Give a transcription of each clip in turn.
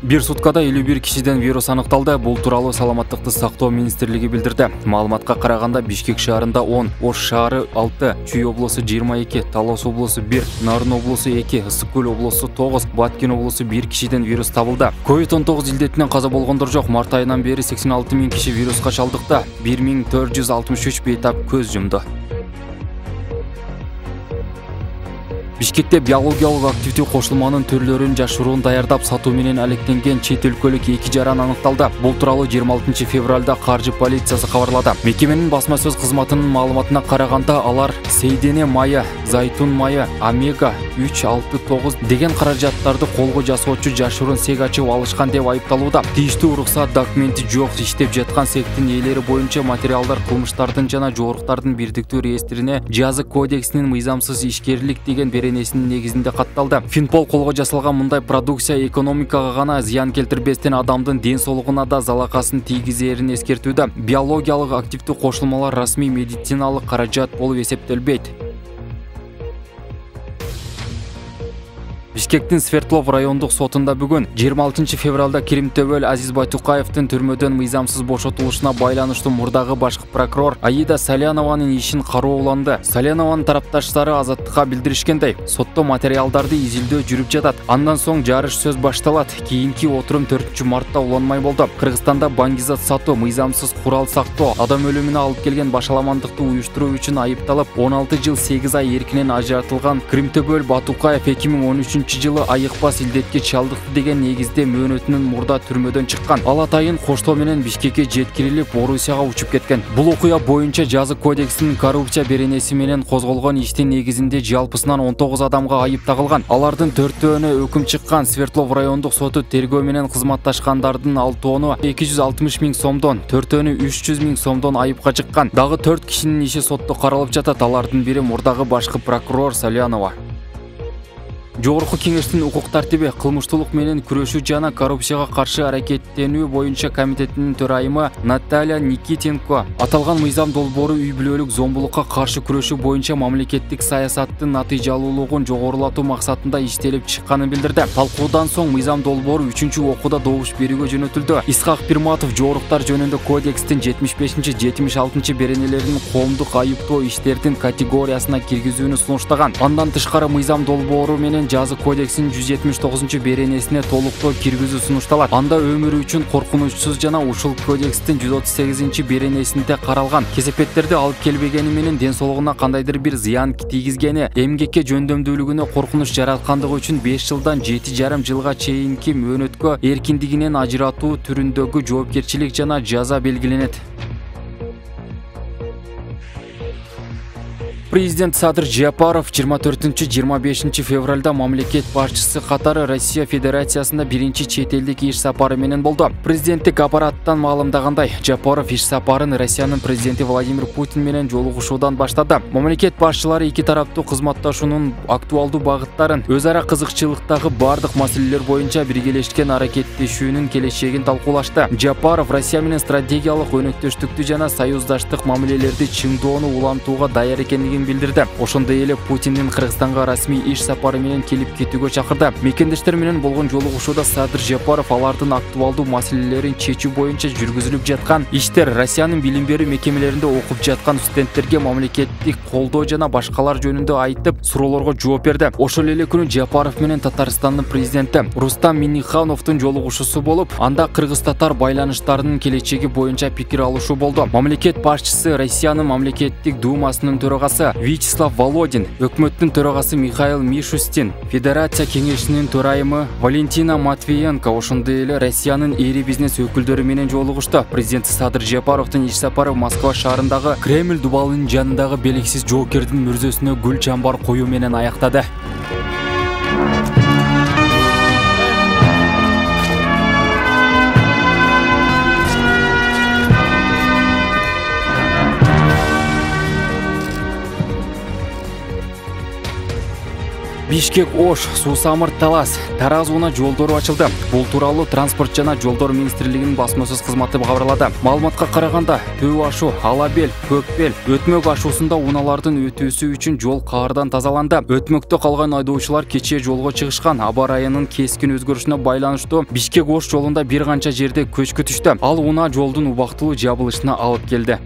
Bir суткада 51 кишиден вирус аныкталды. Бул тууралуу Саламаттыкты сактоо министрлиги билдирди. Маалыматка караганда Бишкек шаарында 10, Ош шаары 6, Чүй облусу 22, Талас облусу 1, Нарын облусу 2, Ысык көл облусу 9, Баткен облусу 1 кишиден вирус табылды. COVID-19 илдетинен каза болгондор жок. Март айынан бери 86 000 киши вируска чалдыкты. 1463 бейтап көз жумду. Бишкекте биологиялык активдүү кошулманын түрлөрүн жашыруун даярдап сатуу менен алектенген чет өлкөлүк 2 жаран аныкталды. Бул тууралуу 26 февралда каржы полициясы кабарлады. Мекеменин басма сөз кызматынын маалыматына караганда, алар сейдене майы, зайтун майы, омега 369 деген каражаттарды колго жасоочу жашыруун сек ачып алышкан деп айыпталууда. Тийиштүү уруксат документи жок иштеп жаткан сектин ээлери боюнча материалдар кылмыштардын жана жооруктардын бирдиктүү реестрине жаза кодексинин мыйзамсыз ишкерлик деген беренесинин негизинде катталды. Финпол колго жасалган мындай продукция экономикага гана зыян келтирбестен адамдын ден соолугуна да залакасын тийгизерин эскертүүдө. Биологиялык активдүү кошулмалар расмий медициналык каражат болуп эсептелбейт. Бишкектин Свердлов райондук сотунда бүгүн 26 февралда Киримтөбөл Азиз Байтукаевдин түрмөдөн мыйзамсыз бошотулушуна байланыштуу мурдагы башкы прокурор Аида Салянованын ишин карооланды. Салянованын тарапташтары Азаттыкка билдиришкендей, сотто материалдарды изилдөө жүрүп жатат. Андан соң жарыш сөз башталат. Кийинки отурум 4 мартта уланмай болду. Кыргызстанда баңгизат сатуу, мыйзамсыз курал сактоо, адам өлүмүнө алып келген башаламандыкты уюштуруу үчүн айыпталып 16 жыл 8 ай эркинен ажыратылган Киримтөбөл Батукаев 2013 жылы айыкпас илдетке чалдыкты деген негизде мөөнөтүнүн мурда түрмөдөн чыккан. Ал атайын коштоо менен Бишкекке жеткирилип, Орусияга учуп кеткен. Бул окуя боюнча жаза кодексинин коррупция беренеси менен козголгон иштин негизинде жалпысынан 19 адамга айып тагылган. Алардын 4-өөнө өкүм чыккан. Свердлов райондук соту тергөө менен кызматташкандардын 6-оону 260 000 сомдон, 4-өөнү 300 000 сомдон айыпка чыккан. Дагы 4 кишинин иши сотто каралып жатат. Алардын бири мурдагы башкы прокурор Салянова. Жогорку кеңештин укук тартиби, кылмыштуулук менен күрөшүү жана коррупцияга каршы аракеттенүү боюнча комитетинин төрайымы Наталья Никитенко аталган мыйзам долбоору үй бүлөлүк зомбулукка каршы күрөшүү боюнча мамлекеттик саясаттын натыйжалуулугун жогорулатуу максатында иштелип чыкканын билдирди. Талкуудан соң мыйзам долбоору 3-окууда добуш берүүгө жөнөтүлдү. Исхак Пирматов жогоруктар жөнүндө кодекстин 75-76 беренелерин коомдук айыптоо иштердин категориясына киргизүүнү сунуштаган. Андан тышкары мыйзам долбоору менен жаза кодексинин 179 беренесине толуктоо киргизүү сунушталат. Анда өмүрү үчүн коркунучсуз жана ушул кодекстин 138 беренесинде каралган кесепеттерди алып келбегени менен ден соолугуна кандайдыр бир зыян тийгизгени, эмгекке жөндөмдүүлүгүнө коркунуч жараткандыгы үчүн 5 жылдан 7,5 жылга чейинки мөөнөткө эркиндигинен ажыратуу түрүндөгү жоопкерчилик жана жаза белгиленет. Президент Садыр Жапаров 24-25 февралда мамлекет башчысы катары Россия Федерациясында биринчи чет элдик иш сапары менен болду. Президенттик аппараттан маалымдагандай, Жапаров иш сапарын Россиянын президенти Владимир Путин менен жолугушуудан баштады. Мамлекет башчылары эки тараптуу кызматташуунун актуалдуу багыттарын, өз ара кызыкчылыктагы бардык маселелер боюнча биргелешкен аракеттешүүнүн келечегин талкуулашты. Жапаров Россия менен стратегиялык өнөктөштүктү жана союздаштык мамилелерди чыңдоону улантууга даяр экендигин билдирди. Ошондой эле Путиндин Кыргызстанга расмий иш сапары менен келип кетүүгө чакырды. Мекендештер менен болгон жолугушууда Садыр Жапаров алардын актуалдуу маселелерин чечүү боюнча жүргүзүлүп жаткан иштер, Россиянын билим берүү мекемелеринде окуп жаткан студенттерге мамлекеттик колдоо жана башкалар жөнүндө айтып, суроолорго жооп берди. Ошол эле күнү Жапаров менен Татарстандын президенти Рустам Миннихановдун жолугушуусу болуп, анда кыргыз-татар байланыштарынын келечеги боюнча пикир алышуу болду. Мамлекет башчысы Россиянын мамлекеттик думасынын төрагасы Вячеслав Володин, өкмөттүн төрагасы Михаил Мишустин, Федерация кеңешинин төрайымы Валентина Матвиенко, ошондой эле Россиянын эри бизнес өкүлдөрү менен жолугушту. Президент Садыр Жапаровдун иш сапары Москва шаарындагы Кремль дубалынын жанындагы белгисиз жоокердин мүрзөсүнө гүл чамбар коюу менен аяктады. Бишкек Ош, Суусамыр Талас, Тараз Уна жолдору ачылды. Бул тууралуу Транспорт жана жолдор министрлигинин басмасөз кызматы кабарлады. Маалыматка караганда, Төө ашу, Алабел, Көкбел, Өтмөк ашуусунда унаалардын өтүүсү үчүн жол каардан тазаланды. Өтмөктө калган айдоочулар кечээ жолго чыгышкан. Аба райынын кескин өзгөрүшүнө байланыштуу Бишкек Ош жолунда бир канча жерде көчкү түштү. Ал унаа жолдун убактылуу жабылышына алып келди.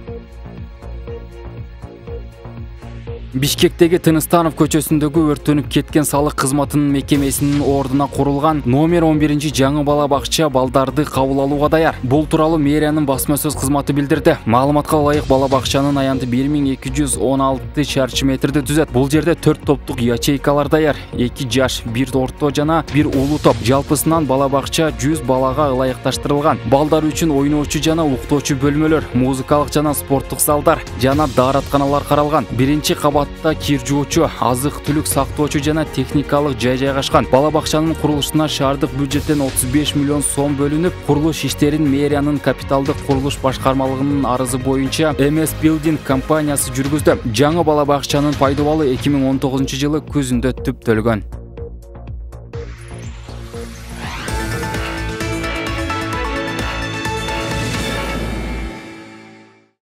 Бишкектеги Тыныстанов көчөсүндөгү өрттөнүп кеткен салык кызматынын мекемесинин ордуна курулган номер 11 жаңы бала бакча балдарды кабыл алууга даяр. Бул тууралуу мэриянын басмасөз кызматы билдирди. Маалыматка ылайык бала бакчанын аянты 1216 чарчы метрди түзөт. Бул жерде 4 топтук ячейкалар даяр. 2 жаш, 1 орто жана 1 улуу топ. Жалпысынан бала бакча 100 балага ылайыкташтырылган. Балдар үчүн ойноочу жана уктоочу бөлмөлөр, музыкалык жана спорттук залдар жана дааратканалар каралган. Биринчи кабатта кир жуучу, азык-түлүк сактоочу жана техникалык жай жайгашкан. Бала бакчанын курулушуна шаардык бюджеттен 35 миллион сом бөлүнүп, курулуш иштерин мэриянын капиталдык курулуш башкармалыгынын арызы боюнча MS Building компаниясы жүргүздү. Жаңы бала бакчанын пайдалуу 2019 жылы күзүндө түптөлгөн.